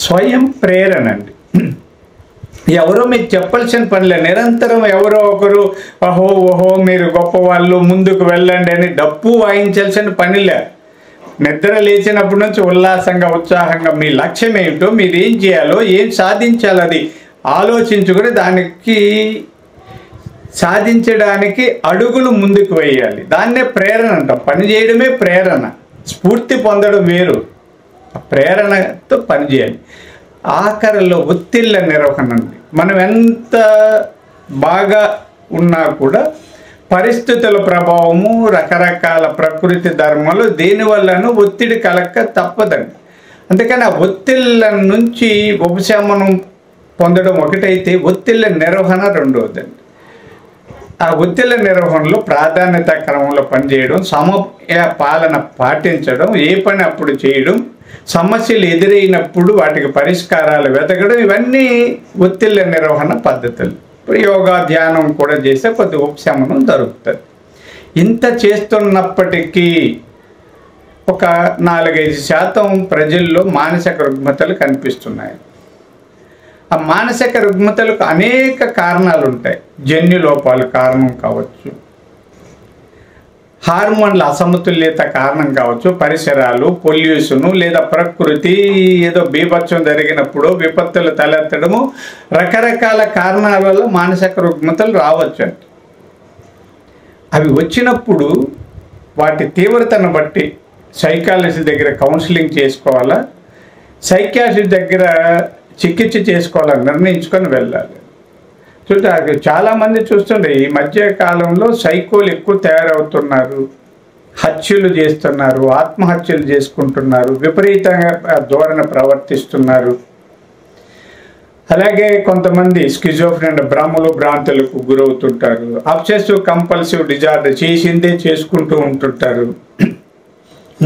స్వయం ప్రేరణ అండి. ఎవరో మీకు చెప్పాల్సిన పనిలే. నిరంతరం ఎవరో ఒకరు ఓహో మీరు గొప్పవాళ్ళు ముందుకు వెళ్ళండి అని డప్పు వాయించాల్సిన పనిలే. నిద్ర లేచినప్పటి నుంచి ఉల్లాసంగా ఉత్సాహంగా మీ లక్ష్యం ఏమిటో, మీరు ఏం చేయాలో, ఏం సాధించాలో అది ఆలోచించుకొని దానికి సాధించడానికి అడుగులు ముందుకు వేయాలి. దాన్నే ప్రేరణ అంటాం. పని చేయడమే ప్రేరణ. స్ఫూర్తి పొందడం వేరు, ప్రేరణతో పనిచేయాలి. ఆఖరిలో ఒత్తిళ్ళ నిర్వహణ అండి. మనం ఎంత బాగా ఉన్నా కూడా పరిస్థితుల ప్రభావము, రకరకాల ప్రకృతి ధర్మాలు దేనివల్లను ఒత్తిడి కలక్క తప్పదండి. అందుకని ఆ ఒత్తిళ్ళ నుంచి ఉపశమనం పొందడం ఒకటైతే, ఒత్తిళ్ళ నిర్వహణ రెండవదండి. ఆ ఒత్తిళ్ళ నిర్వహణలో ప్రాధాన్యత క్రమంలో పనిచేయడం, సమయ పాలన పాటించడం, ఏ పని అప్పుడు చేయడం, సమస్యలు ఎదురైనప్పుడు వాటికి పరిష్కారాలు వెతకడం, ఇవన్నీ ఒత్తిళ్ళ నిర్వహణ పద్ధతులు. యోగా ధ్యానం కూడా చేస్తే కొద్ది ఉపశమనం దొరుకుతుంది. ఇంత చేస్తున్నప్పటికీ ఒక 4-5% ప్రజల్లో మానసిక రుగ్మతలు కనిపిస్తున్నాయి. ఆ మానసిక రుగ్మతలకు అనేక కారణాలు ఉంటాయి. జన్యు లోపాలు కారణం కావచ్చు, హార్మోన్ల అసమతుల్యత కారణం కావచ్చు, పరిసరాలు, పొల్యూషను, లేదా ప్రకృతి ఏదో బీభత్సం జరిగినప్పుడు విపత్తులు తలెత్తడము, రకరకాల కారణాల వల్ల మానసిక రుగ్మతలు రావచ్చు. అవి వచ్చినప్పుడు వాటి తీవ్రతను బట్టి సైకాలజిస్ట్ దగ్గర కౌన్సిలింగ్ చేసుకోవాలా, సైకియాట్రిస్ట్ దగ్గర చికిత్స చేసుకోవాలని నిర్ణయించుకొని వెళ్ళాలి. చూడండి, చాలామంది చూస్తుండే ఈ మధ్య కాలంలో సైకోలు ఎక్కువ తయారవుతున్నారు, హత్యలు చేస్తున్నారు, ఆత్మహత్యలు చేసుకుంటున్నారు, విపరీతంగా ధోరణి ప్రవర్తిస్తున్నారు. అలాగే కొంతమంది స్కిజోఫ్రెనియా భ్రమలు భ్రాంతులకు గురవుతుంటారు. అబ్సెసివ్ కంపల్సివ్ డిజార్డర్ చేసిందే చేసుకుంటూ ఉంటుంటారు.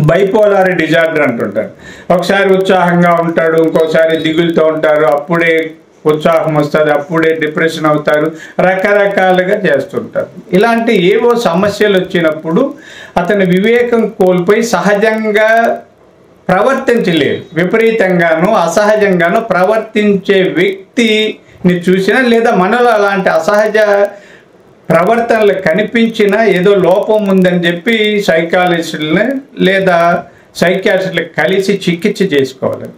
బైపోలార్ డిజార్డర్ అంటుంటారు. ఒకసారి ఉత్సాహంగా ఉంటాడు, ఇంకోసారి దిగులుతో ఉంటారు, అప్పుడే ఉత్సాహం వస్తుంది, అప్పుడే డిప్రెషన్ అవుతారు, రకరకాలుగా చేస్తుంటారు. ఇలాంటి ఏవో సమస్యలు వచ్చినప్పుడు అతని వివేకం కోల్పోయి సహజంగా ప్రవర్తించలేదు, విపరీతంగానూ అసహజంగానూ ప్రవర్తించే వ్యక్తిని చూసినా, లేదా మనలో అలాంటి అసహజ ప్రవర్తనలు కనిపించినా ఏదో లోపం ఉందని చెప్పి సైకాలజిస్టులని లేదా సైకియాట్రిస్టులకు కలిసి చికిత్స చేసుకోవాలి.